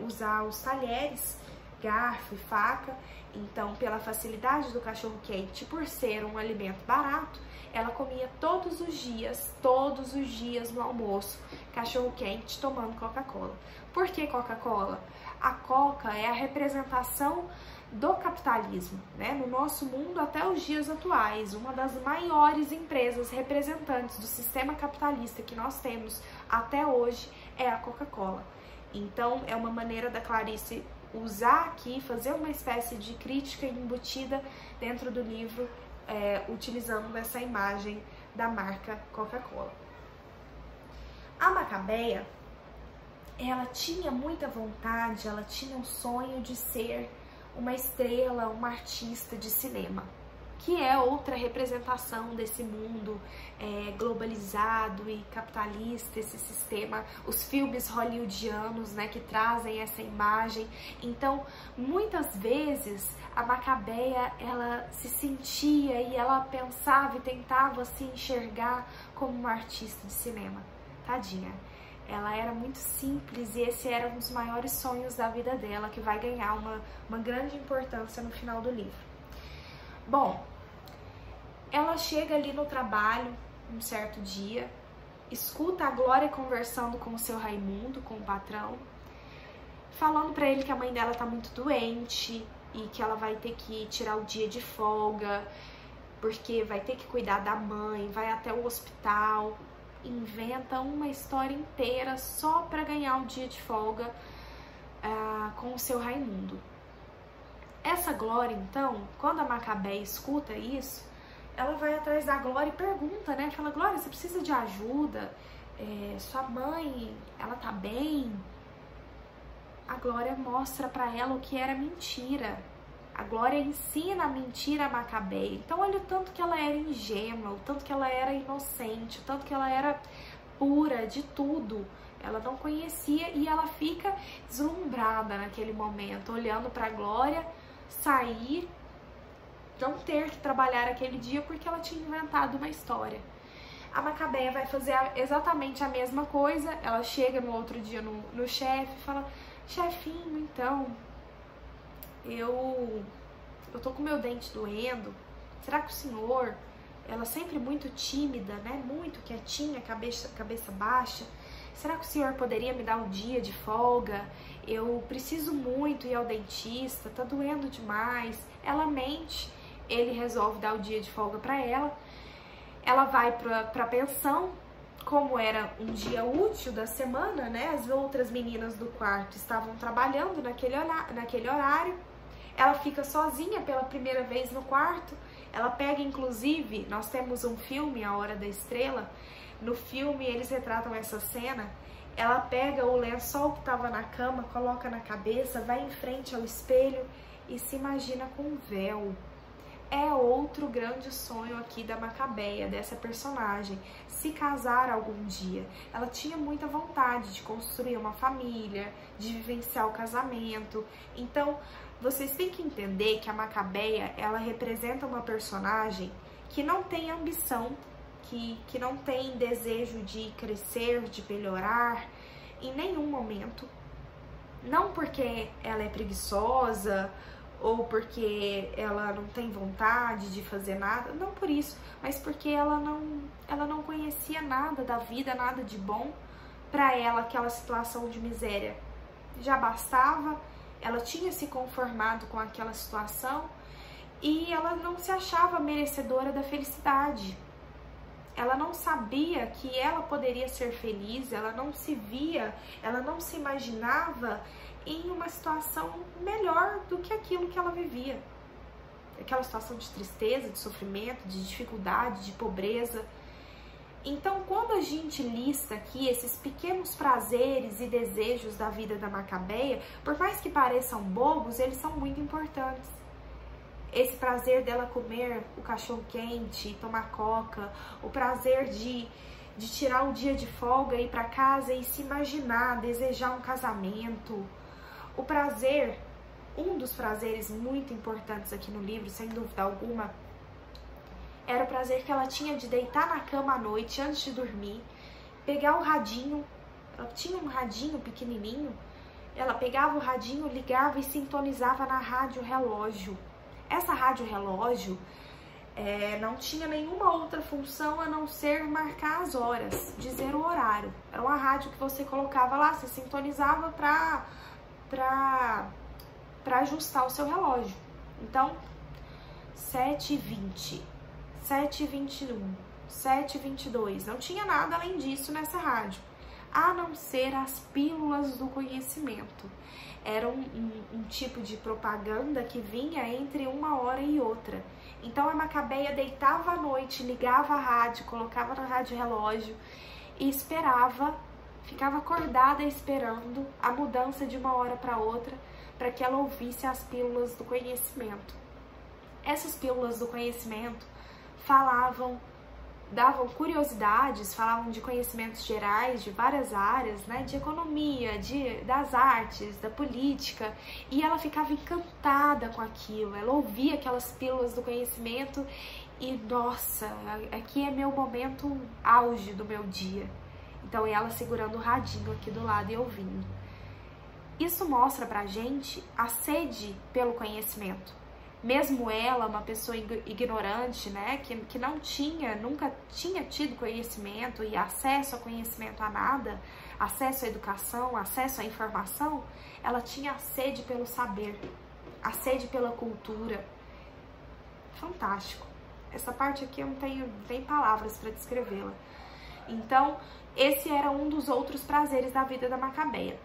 A: usar os talheres, garfo e faca. Então, pela facilidade do cachorro quente, por ser um alimento barato, ela comia todos os dias no almoço, cachorro quente tomando Coca-Cola. Por que Coca-Cola? A Coca é a representação do capitalismo, né? No nosso mundo até os dias atuais, uma das maiores empresas representantes do sistema capitalista que nós temos até hoje é a Coca-Cola. Então, é uma maneira da Clarice usar aqui, fazer uma espécie de crítica embutida dentro do livro, utilizando essa imagem da marca Coca-Cola. A Macabeia, ela tinha muita vontade, ela tinha um sonho de ser uma estrela, uma artista de cinema, que é outra representação desse mundo globalizado e capitalista, esse sistema, os filmes hollywoodianos, né, que trazem essa imagem. Então, muitas vezes, a Macabeia, ela se sentia e ela pensava e tentava se enxergar como uma artista de cinema. Tadinha. Ela era muito simples e esse era um dos maiores sonhos da vida dela, que vai ganhar uma grande importância no final do livro. Bom, ela chega ali no trabalho, um certo dia, escuta a Glória conversando com o seu Raimundo, com o patrão, falando pra ele que a mãe dela tá muito doente e que ela vai ter que tirar o dia de folga, porque vai ter que cuidar da mãe, vai até o hospital. Inventa uma história inteira só para ganhar o dia de folga com o seu Raimundo. Essa Glória, então, quando a Macabeia escuta isso, ela vai atrás da Glória e pergunta, né? Fala, Glória, você precisa de ajuda? Sua mãe, ela tá bem? A Glória mostra para ela o que era mentira. A Glória ensina a mentira a Macabeia. Então, olha o tanto que ela era ingênua, o tanto que ela era inocente, o tanto que ela era pura de tudo. Ela não conhecia e ela fica deslumbrada naquele momento, olhando para a Glória sair, não ter que trabalhar aquele dia porque ela tinha inventado uma história. A Macabeia vai fazer exatamente a mesma coisa. Ela chega no outro dia no chefe e fala, chefinho, então, eu tô com meu dente doendo, será que o senhor, ela sempre muito tímida, né, muito quietinha, cabeça baixa, será que o senhor poderia me dar um dia de folga? Eu preciso muito ir ao dentista, tá doendo demais. Ela mente, ele resolve dar o dia de folga pra ela. Ela vai pra pensão, como era um dia útil da semana, né, as outras meninas do quarto estavam trabalhando naquele horário. Ela fica sozinha pela primeira vez no quarto. Ela pega, inclusive, nós temos um filme, A Hora da Estrela. No filme, eles retratam essa cena. Ela pega o lençol que estava na cama, coloca na cabeça, vai em frente ao espelho e se imagina com um véu. É outro grande sonho aqui da Macabeia, dessa personagem, se casar algum dia. Ela tinha muita vontade de construir uma família, de vivenciar o casamento. Então, vocês têm que entender que a Macabeia, ela representa uma personagem que não tem ambição, que não tem desejo de crescer, de melhorar em nenhum momento. Não porque ela é preguiçosa ou porque ela não tem vontade de fazer nada, não por isso, mas porque ela não conhecia nada da vida, nada de bom. Para ela, aquela situação de miséria já bastava, ela tinha se conformado com aquela situação e ela não se achava merecedora da felicidade. ela não sabia que ela poderia ser feliz, ela não se via, ela não se imaginava em uma situação melhor do que aquilo que ela vivia. Aquela situação de tristeza, de sofrimento, de dificuldade, de pobreza. Então, quando a gente lista aqui esses pequenos prazeres e desejos da vida da Macabeia, por mais que pareçam bobos, eles são muito importantes. Esse prazer dela comer o cachorro quente, tomar coca, o prazer de tirar o dia de folga, ir para casa e se imaginar, desejar um casamento. O prazer, um dos prazeres muito importantes aqui no livro, sem dúvida alguma, era o prazer que ela tinha de deitar na cama à noite, antes de dormir, pegar o radinho, ela tinha um radinho pequenininho, ela pegava o radinho, ligava e sintonizava na rádio relógio. Essa rádio relógio não tinha nenhuma outra função a não ser marcar as horas, dizer o horário. Era uma rádio que você colocava lá, você sintonizava para ajustar o seu relógio. Então, 7h20, 7h21, 7h22, não tinha nada além disso nessa rádio, a não ser as pílulas do conhecimento. Era um tipo de propaganda que vinha entre uma hora e outra. Então a Macabeia deitava à noite, ligava a rádio, colocava no rádio relógio e esperava, ficava acordada esperando a mudança de uma hora para outra, para que ela ouvisse as pílulas do conhecimento. Essas pílulas do conhecimento davam curiosidades, falavam de conhecimentos gerais de várias áreas, né, de economia, das artes, da política, e ela ficava encantada com aquilo. Ela ouvia aquelas pílulas do conhecimento e, nossa, aqui é meu momento auge do meu dia. Então, ela segurando o radinho aqui do lado e ouvindo. Isso mostra pra gente a sede pelo conhecimento. Mesmo ela, uma pessoa ignorante, né, que não nunca tinha tido conhecimento e acesso a conhecimento a nada, acesso à educação, acesso à informação, ela tinha a sede pelo saber, a sede pela cultura. Fantástico. Essa parte aqui eu não tenho palavras para descrevê-la. Então, esse era um dos outros prazeres da vida da Macabeia.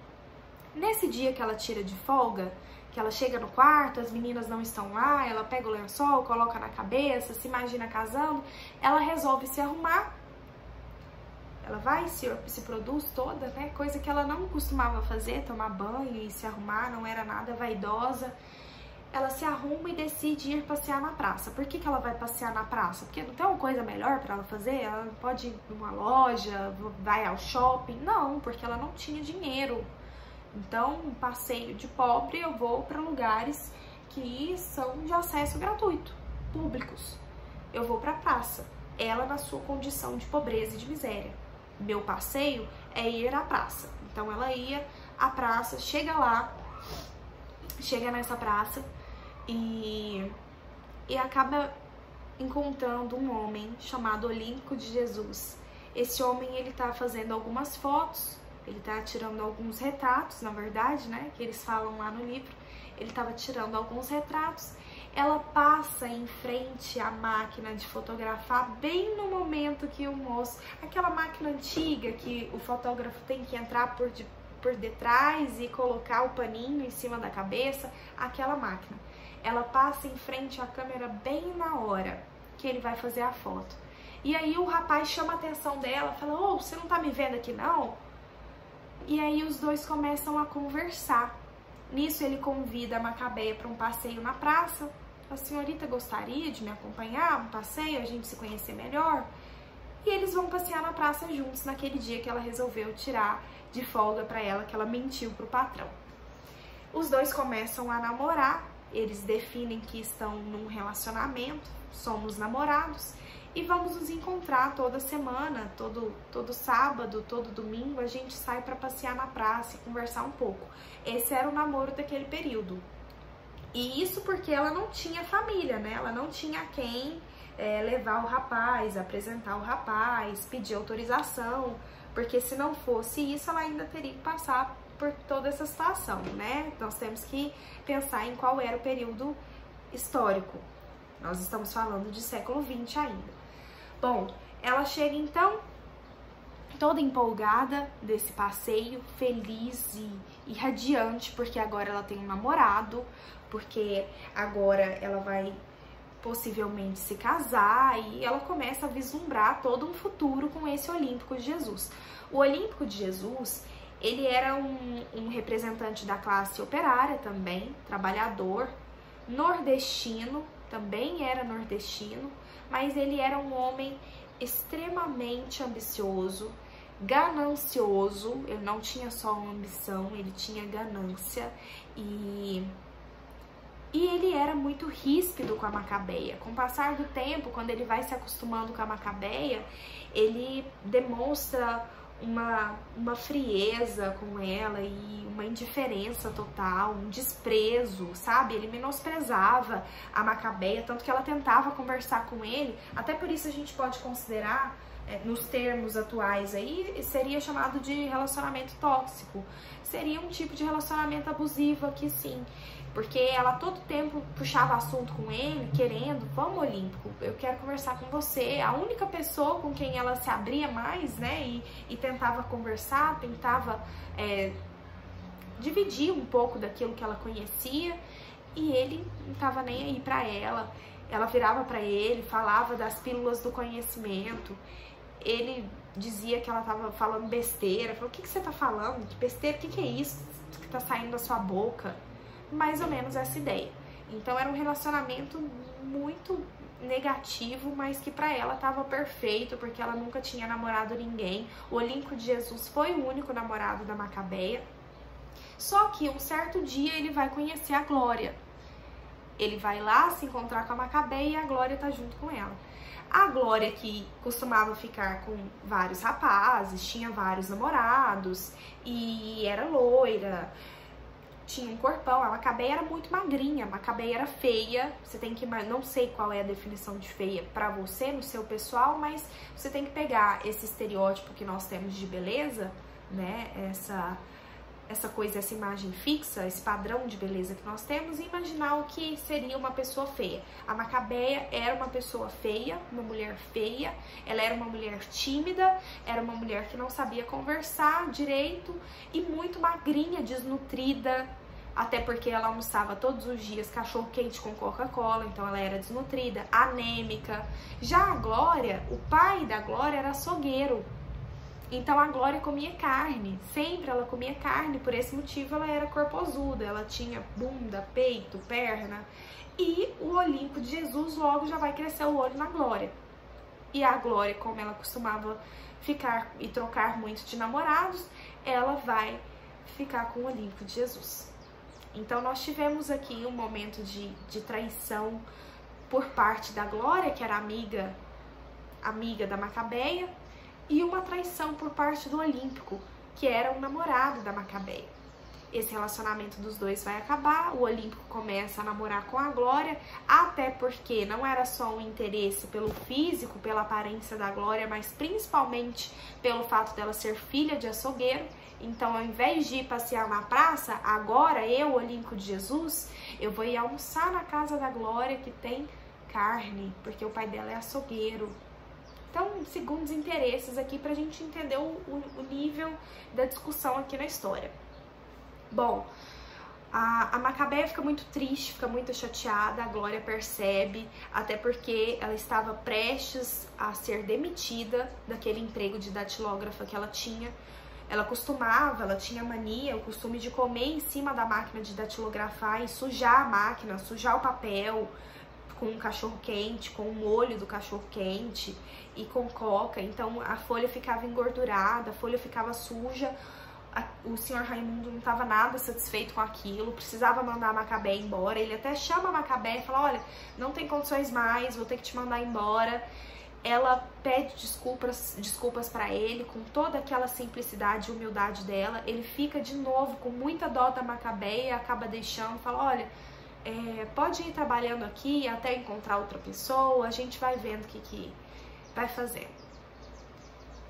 A: Nesse dia que ela tira de folga, que ela chega no quarto, as meninas não estão lá, ela pega o lençol, coloca na cabeça, se imagina casando, ela resolve se arrumar. Ela vai, se produz toda, né? Coisa que ela não costumava fazer, tomar banho e se arrumar, não era nada vaidosa. Ela se arruma e decide ir passear na praça. Por que ela vai passear na praça? Porque não tem uma coisa melhor para ela fazer? Ela não pode ir numa loja, vai ao shopping? Não, porque ela não tinha dinheiro. Então, um passeio de pobre, eu vou para lugares que são de acesso gratuito, públicos. Eu vou para a praça, ela na sua condição de pobreza e de miséria. Meu passeio é ir à praça. Então, ela ia à praça, chega nessa praça e acaba encontrando um homem chamado Olímpico de Jesus. Esse homem, ele tá fazendo algumas fotos. Ele tá tirando alguns retratos, na verdade, né? Que eles falam lá no livro. Ele tava tirando alguns retratos. Ela passa em frente à máquina de fotografar bem no momento que o moço... Aquela máquina antiga que o fotógrafo tem que entrar por detrás e colocar o paninho em cima da cabeça. Aquela máquina. Ela passa em frente à câmera bem na hora que ele vai fazer a foto. E aí o rapaz chama a atenção dela, fala: "Ô, você não tá me vendo aqui não?" E aí os dois começam a conversar. Nisso ele convida a Macabeia para um passeio na praça. A senhorita gostaria de me acompanhar? Um passeio, a gente se conhecer melhor? E eles vão passear na praça juntos naquele dia que ela resolveu tirar de folga para ela, que ela mentiu pro patrão. Os dois começam a namorar, eles definem que estão num relacionamento, somos namorados. E vamos nos encontrar toda semana, todo sábado, todo domingo, a gente sai para passear na praça e conversar um pouco. Esse era o namoro daquele período. E isso porque ela não tinha família, né? Ela não tinha quem levar o rapaz, apresentar o rapaz, pedir autorização. Porque se não fosse isso, ela ainda teria que passar por toda essa situação, né? Nós temos que pensar em qual era o período histórico. Nós estamos falando de século XX ainda. Bom, Ela chega então toda empolgada desse passeio, feliz e radiante, porque agora ela tem um namorado, porque agora ela vai possivelmente se casar, e ela começa a vislumbrar todo um futuro com esse Olímpico de Jesus. O Olímpico de Jesus, ele era um representante da classe operária também, trabalhador, nordestino, também era nordestino, mas ele era um homem extremamente ambicioso, ganancioso. Ele não tinha só uma ambição, ele tinha ganância, e ele era muito ríspido com a Macabeia. Com o passar do tempo, quando ele vai se acostumando com a Macabeia, ele demonstra uma frieza com ela e uma indiferença total, um desprezo, sabe? Ele menosprezava a Macabeia, tanto que ela tentava conversar com ele. Até por isso a gente pode considerar, nos termos atuais aí, seria chamado de relacionamento tóxico. Seria um tipo de relacionamento abusivo aqui, sim. Porque ela todo tempo puxava assunto com ele, querendo, vamos Olímpico, eu quero conversar com você. A única pessoa com quem ela se abria mais, né, e tentava conversar, tentava dividir um pouco daquilo que ela conhecia, e ele não tava nem aí pra ela. Ela virava pra ele, falava das pílulas do conhecimento. Ele dizia que ela tava falando besteira. Falou, o que você tá falando? Que besteira? O que é isso que tá saindo da sua boca? Mais ou menos essa ideia. Então era um relacionamento muito negativo, mas que pra ela tava perfeito, porque ela nunca tinha namorado ninguém. O Olímpico de Jesus foi o único namorado da Macabeia. Só que um certo dia ele vai conhecer a Glória. Ele vai lá se encontrar com a Macabeia e a Glória tá junto com ela. A Glória, que costumava ficar com vários rapazes, tinha vários namorados e era loira, tinha um corpão. A Macabeia era muito magrinha, a Macabeia era feia. Você tem que, não sei qual é a definição de feia pra você, no seu pessoal, mas você tem que pegar esse estereótipo que nós temos de beleza, né, essa coisa, essa imagem fixa, esse padrão de beleza que nós temos, e imaginar o que seria uma pessoa feia. A Macabeia era uma pessoa feia, uma mulher feia. Ela era uma mulher tímida, era uma mulher que não sabia conversar direito e muito magrinha, desnutrida, até porque ela almoçava todos os dias cachorro quente com Coca-Cola, então ela era desnutrida, anêmica. Já a Glória, o pai da Glória era açougueiro. Então a Glória comia carne, sempre ela comia carne, por esse motivo ela era corposuda, ela tinha bunda, peito, perna, e o Olímpico de Jesus logo já vai crescer o olho na Glória. E a Glória, como ela costumava ficar e trocar muito de namorados, ela vai ficar com o Olímpico de Jesus. Então nós tivemos aqui um momento de traição por parte da Glória, que era amiga da Macabeia, e uma traição por parte do Olímpico, que era o namorado da Macabeia. Esse relacionamento dos dois vai acabar, o Olímpico começa a namorar com a Glória, até porque não era só um interesse pelo físico, pela aparência da Glória, mas principalmente pelo fato dela ser filha de açougueiro. Então, ao invés de ir passear na praça, agora eu, Olímpico de Jesus, eu vou ir almoçar na casa da Glória, que tem carne, porque o pai dela é açougueiro. Então, segundos interesses aqui pra gente entender o nível da discussão aqui na história. Bom, a Macabeia fica muito triste, fica muito chateada, a Glória percebe, até porque ela estava prestes a ser demitida daquele emprego de datilógrafa que ela tinha. Ela tinha mania, o costume de comer em cima da máquina de datilografar e sujar a máquina, sujar o papel com um cachorro quente, com o molho do cachorro quente e com coca. Então a folha ficava engordurada, a folha ficava suja. O senhor Raimundo não estava nada satisfeito com aquilo, precisava mandar a Macabeia embora. Ele até chama a Macabeia e fala, olha, não tem condições mais, vou ter que te mandar embora. Ela pede desculpas para ele, com toda aquela simplicidade e humildade dela. Ele fica de novo com muita dó da Macabeia, acaba deixando, fala, olha, pode ir trabalhando aqui até encontrar outra pessoa, a gente vai vendo o que vai fazer.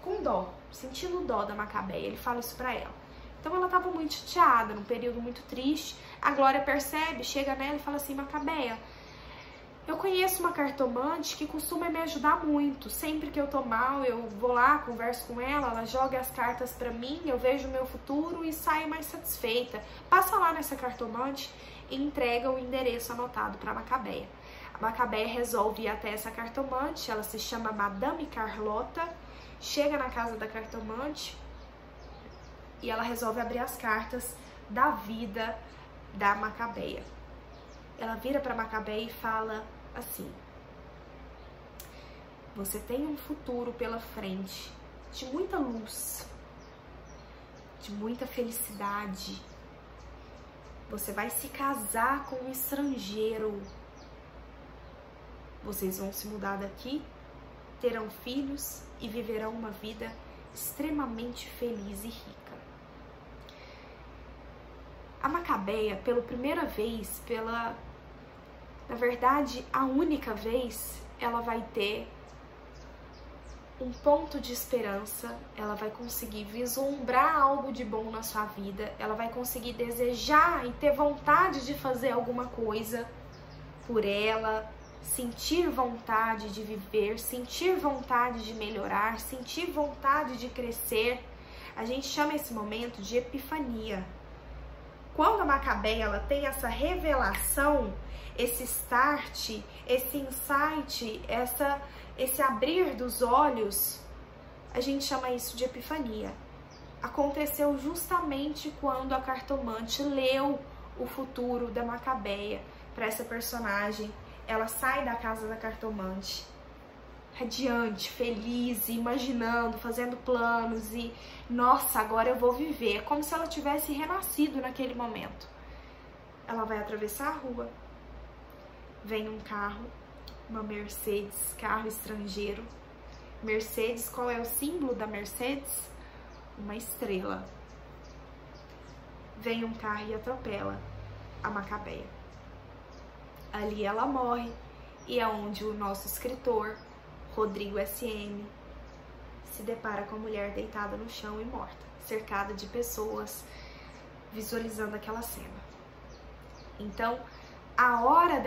A: Com dó, sentindo dó da Macabeia, ele fala isso pra ela. Então ela estava muito chateada, num período muito triste. A Glória percebe, chega nela e fala assim, Macabeia, Eu conheço uma cartomante que costuma me ajudar muito. Sempre que eu tô mal, eu vou lá, converso com ela, ela joga as cartas pra mim, eu vejo o meu futuro e saio mais satisfeita. Passa lá nessa cartomante e entrega o endereço anotado pra Macabeia. A Macabeia resolve ir até essa cartomante, ela se chama Madame Carlota, chega na casa da cartomante e ela resolve abrir as cartas da vida da Macabeia. Ela vira pra Macabeia e fala assim: você tem um futuro pela frente de muita luz, de muita felicidade. Você vai se casar com um estrangeiro. Vocês vão se mudar daqui, terão filhos e viverão uma vida extremamente feliz e rica. A Macabeia, pela primeira vez, na verdade, a única vez, ela vai ter um ponto de esperança, ela vai conseguir vislumbrar algo de bom na sua vida, ela vai conseguir desejar e ter vontade de fazer alguma coisa por ela, sentir vontade de viver, sentir vontade de melhorar, sentir vontade de crescer. A gente chama esse momento de epifania. Quando a Macabeia ela tem essa revelação, esse start, esse insight, esse abrir dos olhos, a gente chama isso de epifania. Aconteceu justamente quando a cartomante leu o futuro da Macabeia para essa personagem. Ela sai da casa da cartomante, radiante, feliz, imaginando, fazendo planos e, nossa, agora eu vou viver. É como se ela tivesse renascido naquele momento. Ela vai atravessar a rua, vem um carro, uma Mercedes, carro estrangeiro. Mercedes, qual é o símbolo da Mercedes? Uma estrela. Vem um carro e atropela a Macabeia. Ali ela morre e é onde o nosso escritor, Rodrigo SM, se depara com a mulher deitada no chão e morta, cercada de pessoas visualizando aquela cena. Então, a hora da